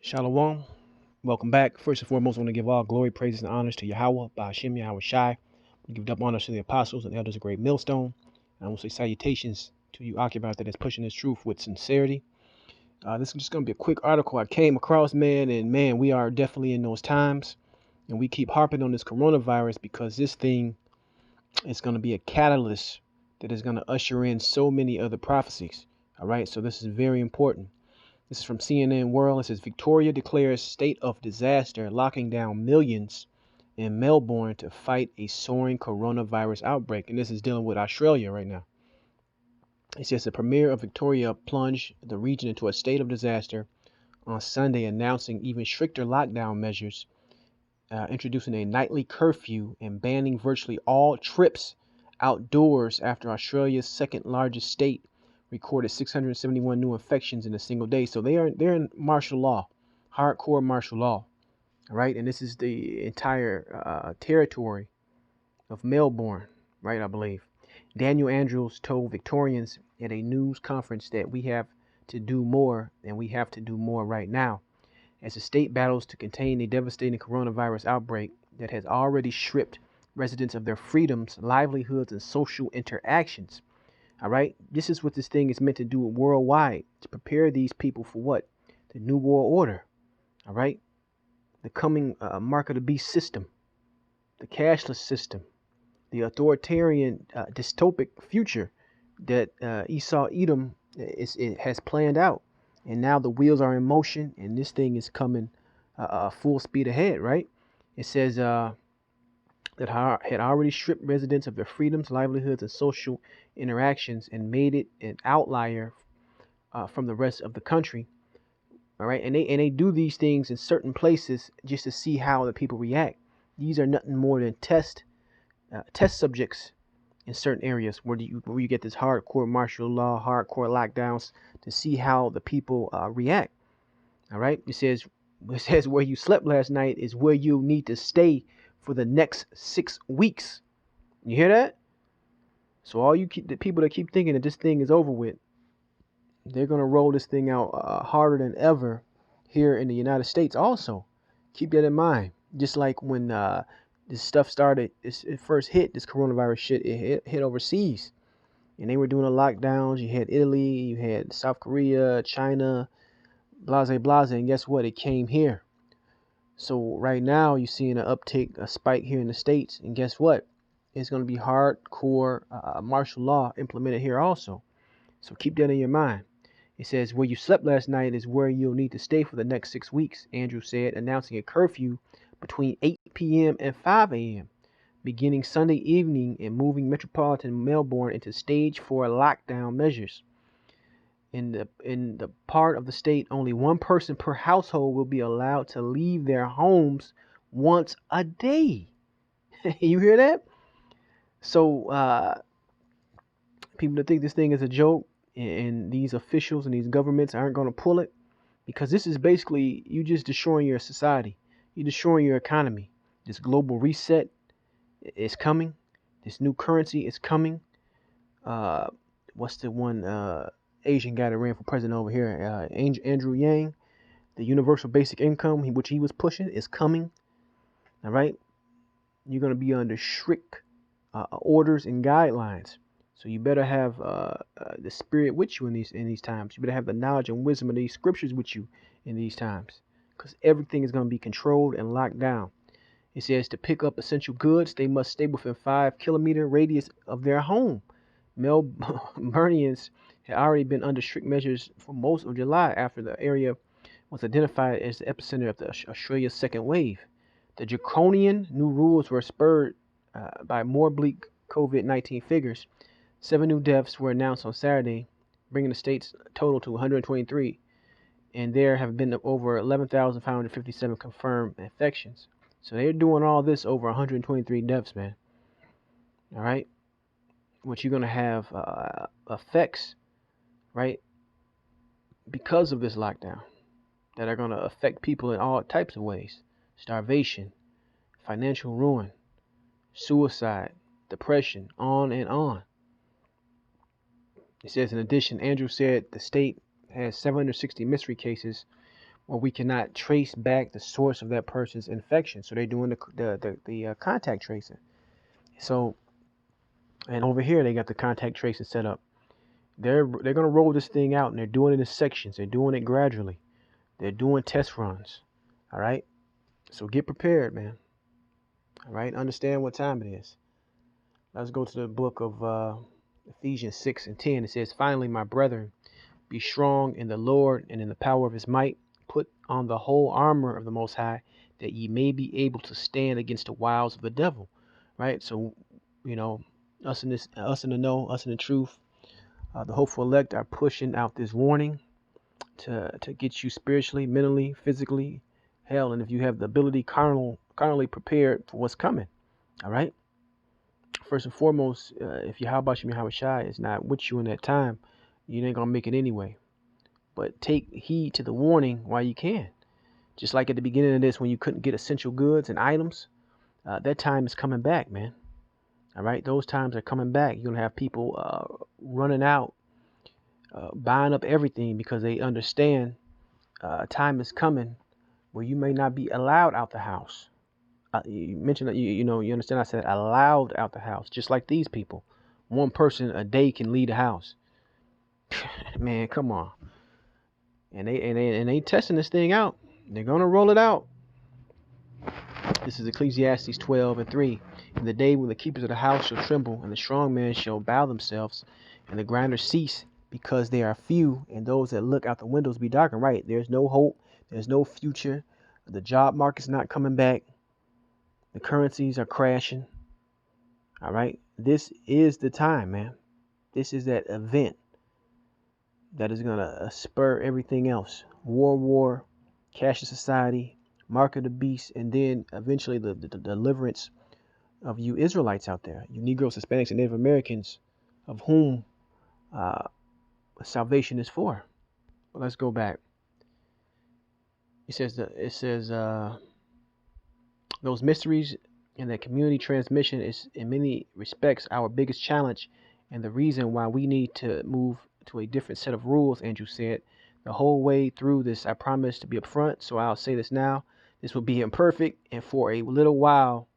Shalom. Welcome back. First and foremost, I want to give all glory, praises, and honors to Yahweh, Ba'ashem, Yahweh Shai. We give double honors to the apostles and elders of Great Millstone. And I want to say salutations to you, occupier, that is pushing this truth with sincerity. This is just going to be a quick article I came across, man. And man, we are definitely in those times. And we keep harping on this coronavirus because this thing is going to be a catalyst that is going to usher in so many other prophecies. All right. So this is very important. This is from CNN World. It says Victoria declares state of disaster, locking down millions in Melbourne to fight a soaring coronavirus outbreak. And this is dealing with Australia right now. It says the premier of Victoria plunged the region into a state of disaster on Sunday, announcing even stricter lockdown measures, introducing a nightly curfew and banning virtually all trips outdoors after Australia's second largest state recorded 671 new infections in a single day. So they're in martial law, hardcore martial law, right? And this is the entire territory of Melbourne, right? I believe. Daniel Andrews told Victorians at a news conference that we have to do more, and we have to do more right now as the state battles to contain a devastating coronavirus outbreak that has already stripped residents of their freedoms, livelihoods, and social interactions. All right, this is what this thing is meant to do worldwide, to prepare these people for what? The New World Order. All right, the coming mark of the beast system, the cashless system, the authoritarian dystopic future that Esau Edom it has planned out. And now the wheels are in motion, and this thing is coming full speed ahead, right? It says that had already stripped residents of their freedoms, livelihoods, and social interactions and made it an outlier from the rest of the country. All right, and they do these things in certain places just to see how the people react. These are nothing more than test subjects in certain areas where you get this hardcore martial law, hardcore lockdowns to see how the people react. All right, it says where you slept last night is where you need to stay for the next 6 weeks. You hear that? So all the people that keep thinking that this thing is over with, they're gonna roll this thing out harder than ever here in the United States. Also, keep that in mind. Just like when this stuff started, it first hit this coronavirus shit. It hit overseas, and they were doing the lockdowns. You had Italy, you had South Korea, China, blase blase, and guess what? It came here. So right now you're seeing an uptick, a spike here in the States, and guess what? It's going to be hardcore martial law implemented here also. So keep that in your mind. It says where you slept last night is where you'll need to stay for the next 6 weeks, Andrew said, announcing a curfew between 8 p.m. and 5 a.m. beginning Sunday evening and moving metropolitan Melbourne into stage 4 lockdown measures. In the part of the state, only one person per household will be allowed to leave their homes once a day. You hear that? So people that think this thing is a joke and these officials and these governments aren't going to pull it, because this is basically you just destroying your society. You're destroying your economy. This global reset is coming. This new currency is coming. What's the one Asian guy that ran for president over here? Andrew Yang. The universal basic income, which he was pushing, is coming. All right. You're going to be under strict orders and guidelines. So you better have the spirit with you in these times. You better have the knowledge and wisdom of these scriptures with you in these times, because everything is going to be controlled and locked down. It says to pick up essential goods, they must stay within 5-kilometer radius of their home. Melburnians had already been under strict measures for most of July after the area was identified as the epicenter of the Australia's second wave. The draconian new rules were spurred by more bleak COVID-19 figures. 7 new deaths were announced on Saturday, bringing the state's total to 123, and there have been over 11,557 confirmed infections. So they're doing all this over 123 deaths, man. All right, which you're gonna have effects, right, because of this lockdown that are gonna affect people in all types of ways: starvation, financial ruin, suicide, depression, on and on. It says, in addition, Andrew said the state has 760 mystery cases, or we cannot trace back the source of that person's infection. So they're doing the contact tracing. So, and over here they got the contact tracing set up. They're gonna roll this thing out, and they're doing it in sections. They're doing it gradually. They're doing test runs. All right. So get prepared, man. All right. Understand what time it is. Let's go to the book of Ephesians 6:10. It says, "Finally, my brethren, be strong in the Lord and in the power of his might. Put on the whole armor of the Most High, that ye may be able to stand against the wiles of the devil." Right. So, you know, us in the know, us in the truth, the hopeful elect are pushing out this warning to get you spiritually, mentally, physically, hell, and if you have the ability, carnally prepared for what's coming. All right. First and foremost, if Yahweh Shem Yahweh Shai is not with you in that time, you ain't gonna make it anyway. But take heed to the warning while you can. Just like at the beginning of this, when you couldn't get essential goods and items, that time is coming back, man. All right, those times are coming back. You're gonna have people running out, buying up everything because they understand time is coming where you may not be allowed out the house. You mentioned that you understand. I said allowed out the house, just like these people. One person a day can leave the house. Man, come on. And they testing this thing out. They're gonna roll it out. This is Ecclesiastes 12:3. In the day when the keepers of the house shall tremble, and the strong men shall bow themselves, and the grinders cease, because they are few, and those that look out the windows be darkened. Right? There's no hope. There's no future. The job market's not coming back. The currencies are crashing. All right. This is the time, man. This is that event that is going to spur everything else. War, cashless society, mark of the beast, and then eventually the deliverance of you Israelites out there, you Negroes, Hispanics, and Native Americans, of whom salvation is for. But let's go back. It says those mysteries and that community transmission is in many respects our biggest challenge, and the reason why we need to move to a different set of rules. Andrew said, the whole way through this I promise to be upfront, so I'll say this now. This will be imperfect, and for a little while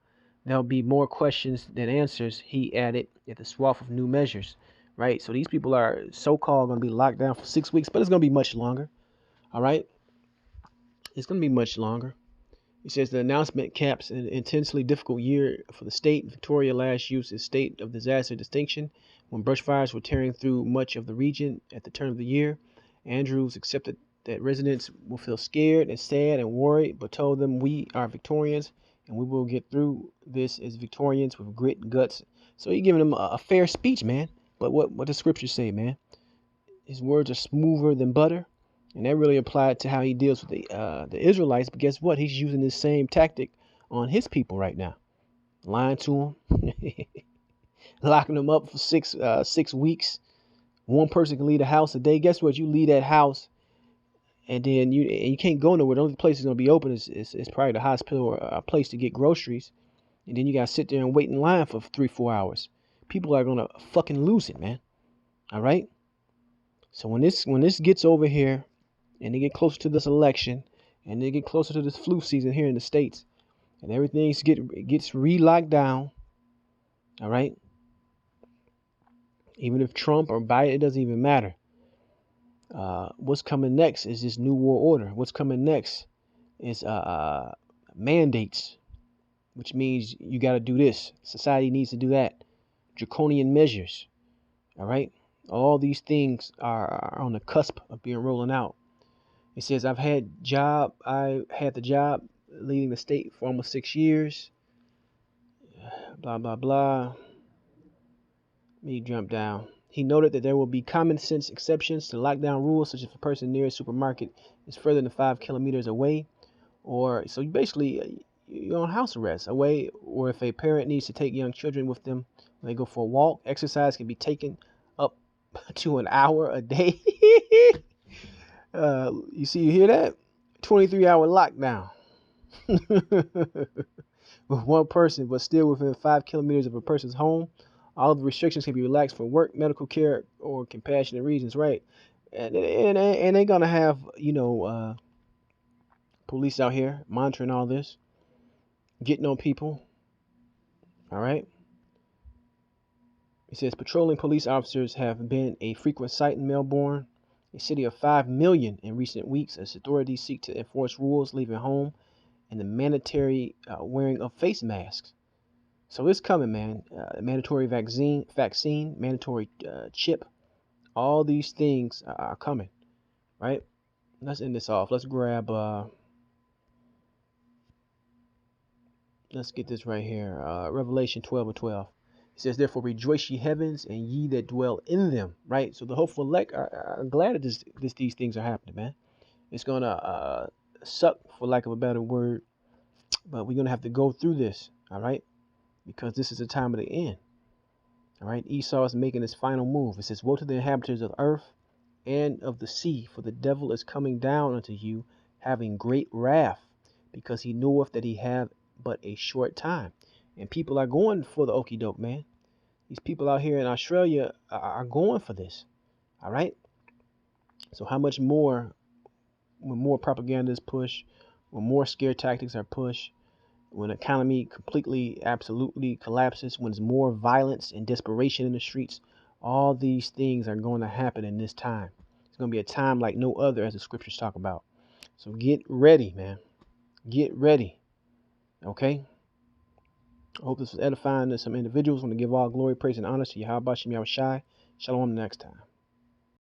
there'll be more questions than answers, he added, at the swath of new measures. Right? So these people are so-called going to be locked down for 6 weeks, but it's going to be much longer. All right? It's going to be much longer. It says the announcement caps an intensely difficult year for the state. Victoria last used its state of disaster distinction when brush fires were tearing through much of the region at the turn of the year. Andrews accepted that residents will feel scared and sad and worried, but told them we are Victorians and we will get through this as Victorians with grit and guts. So he's giving them a fair speech, man. But what the scriptures say, man? His words are smoother than butter. And that really applied to how he deals with the Israelites. But guess what? He's using this same tactic on his people right now. Lying to them. Locking them up for 6 weeks. One person can leave the house a day. Guess what? You leave that house and then you can't go nowhere. The only place that's going to be open is probably the hospital or a place to get groceries. And then you got to sit there and wait in line for 3-4 hours. People are going to fucking lose it, man. All right? So when this gets over here, and they get closer to this election, and they get closer to this flu season here in the States, and everything gets re-locked down, all right? Even if Trump or Biden, it doesn't even matter. What's coming next is this new world order. What's coming next is mandates, which means you got to do this. Society needs to do that. Draconian measures, all right? All these things are on the cusp of being rolling out. It says, I had the job leading the state for almost 6 years. Blah, blah, blah. Let me jump down. He noted that there will be common sense exceptions to lockdown rules, such as if a person near a supermarket is further than 5 kilometers away. Or so you basically, you're on house arrest away. Or if a parent needs to take young children with them when they go for a walk, exercise can be taken up to an hour a day. You hear that? 23-hour lockdown. With one person, but still within 5 kilometers of a person's home. All of the restrictions can be relaxed for work, medical care, or compassionate reasons, right? And they're gonna have, Police out here monitoring all this, getting on people. All right. It says patrolling police officers have been a frequent sight in Melbourne, a city of 5 million in recent weeks, as authorities seek to enforce rules leaving home and the mandatory wearing of face masks. So it's coming, man. Mandatory vaccine, mandatory chip. All these things are coming, right? Let's end this off. Let's grab. Let's get this right here. Revelation 12:12. It says, "Therefore rejoice, ye heavens, and ye that dwell in them." Right. So the hopeful elect are glad that these things are happening, man. It's gonna suck, for lack of a better word, but we're gonna have to go through this. All right, because this is the time of the end. All right, Esau is making his final move. It says, "Woe to the inhabitants of the earth and of the sea, for the devil is coming down unto you, having great wrath, because he knoweth that he have but a short time." And people are going for the okie doke, man. These people out here in Australia are going for this. All right. So how much more when more propaganda is pushed, when more scare tactics are pushed, when the economy completely, absolutely collapses, when there's more violence and desperation in the streets, all these things are going to happen in this time. It's going to be a time like no other, as the scriptures talk about. So get ready, man. Get ready. Okay? I hope this was edifying to some individuals. I want to give all glory, praise, and honor to Yahweh Shem Yahweh Shai. Shalom the next time.